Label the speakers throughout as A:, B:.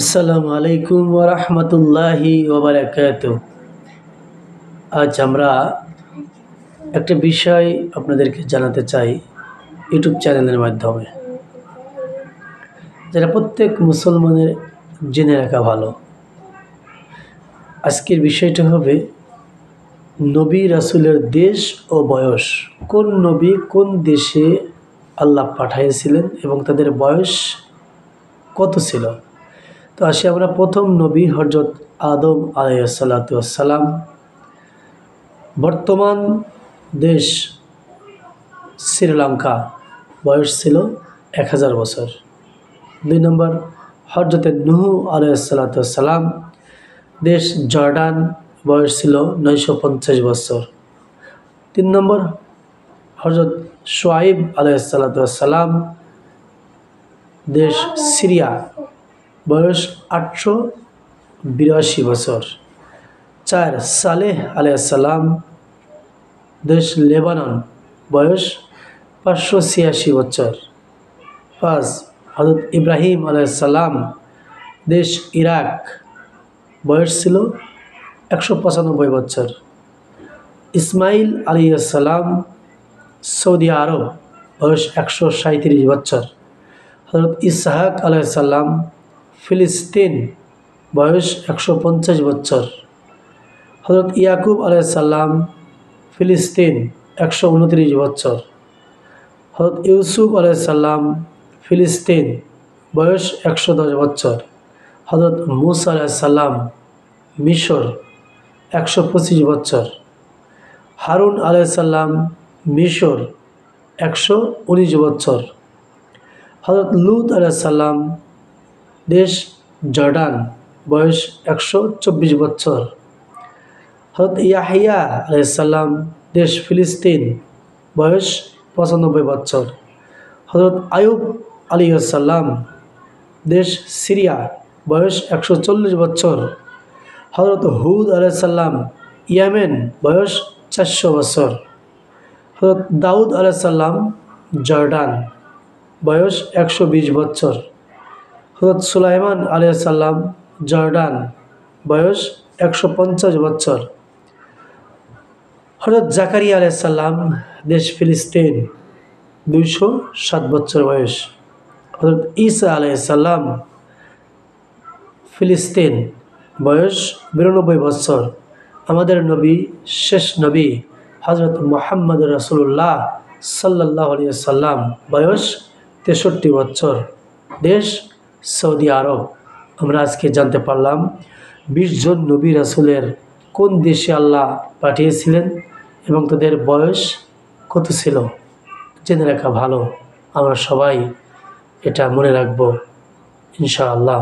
A: আসসালামু আলাইকুম ওয়া রাহমাতুল্লাহি ওয়া বারাকাতুহু। আজ আমরা একটা বিষয় আপনাদেরকে জানাতে চাই ইউটিউব চ্যানেলের মাধ্যমে, যেটা প্রত্যেক মুসলমানের জেনে রাখা ভালো। আজকের বিষয়টা হবে নবী রাসূলের দেশ ও বয়স। কোন নবী কোন দেশে আল্লাহ পাঠিয়েছিলেন এবং তাদের বয়স কত ছিল। তো আসি আমরা প্রথম নবী হযরত আদম আলাইহিস সালাতু ওয়াস সালাম। বর্তমান দেশ শ্রীলঙ্কা, বয়স ছিল 1000 বছর। 2 নম্বর হযরত নূহ আলাইহিস সালাতু ওয়াস সালাম, দেশ জর্ডান, বয়স ছিল 950 বছর। 3 নম্বর হযরত শুআইব আলাইহিস সালাতু ওয়াস সালাম, দেশ সিরিয়া, বয়স 882 বছর। 4 সালেহ আলাইহিস সালাম, দেশ লেবানন, বয়স 586 বছর। 5 হযরত ইব্রাহিম আলাইহিস সালাম, দেশ ইরাক, বয়স ছিল 195 বছর। ইসমাইল আলাইহিস সালাম, সৌদি আরব, বয়স 137 বছর। হযরত ইসহাক আলাইহিস সালাম, ফিলিস্তিন, বয়স 150 বছর। হযরত ইয়াকুব আলাইহিস সালাম, ফিলিস্তিন, 129 বছর। হযরত ইউসুফ আলাইহিস সালাম, ফিলিস্তিন, বয়স 110 বছর। হযরত মূসা আলাইহিস সালাম, মিশর, 125 বছর। হারুন আলাইহিস সালাম, মিশর, 119 বছর। হযরত লূত আলাইহিস সালাম, দেশ জর্ডান, বয়স 124 বছর। হযরত ইয়াহইয়া আলাইহিস সালাম, দেশ ফিলিস্তিন, বয়স 95 বছর। হযরত আইয়ুব আলাইহিস সালাম, দেশ সিরিয়া, বয়স 140 বছর। হযরত হুদ আলাইহিস সালাম, ইয়েমেন, বয়স 400 বছর। হযরত দাউদ আলাইহিস সালাম, জর্ডান, বয়স 120 বছর। হযরত সুলাইমান আলাইহিস সালাম, জর্ডান, বয়স 150 বছর। হযরত জাকারিয়া আলাইহিস সালাম, দেশ ফিলিস্তিন, 207 বছর বয়স। হযরত ঈসা আলাইহিস সালাম, ফিলিস্তিন, বয়স 92 বছর। আমাদের নবী, শেষ নবী হযরত মুহাম্মদ রাসূলুল্লাহ সাল্লাল্লাহু আলাইহি ওয়াসাল্লাম, বয়স 63 বছর, দেশ সৌদি আরব। আমরা আজকে জানতে পারলাম 20 জন নবী রাসূলের কোন দেশে আল্লাহ পাঠিয়েছিলেন এবং তাদের বয়স কত ছিল। জেনে রাখা ভালো, আমরা সবাই এটা মনে রাখব ইনশাআল্লাহ।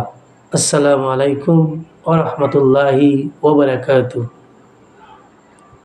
A: আসসালামু আলাইকুম ওয়া রাহমাতুল্লাহি ওয়া বারাকাতুহু।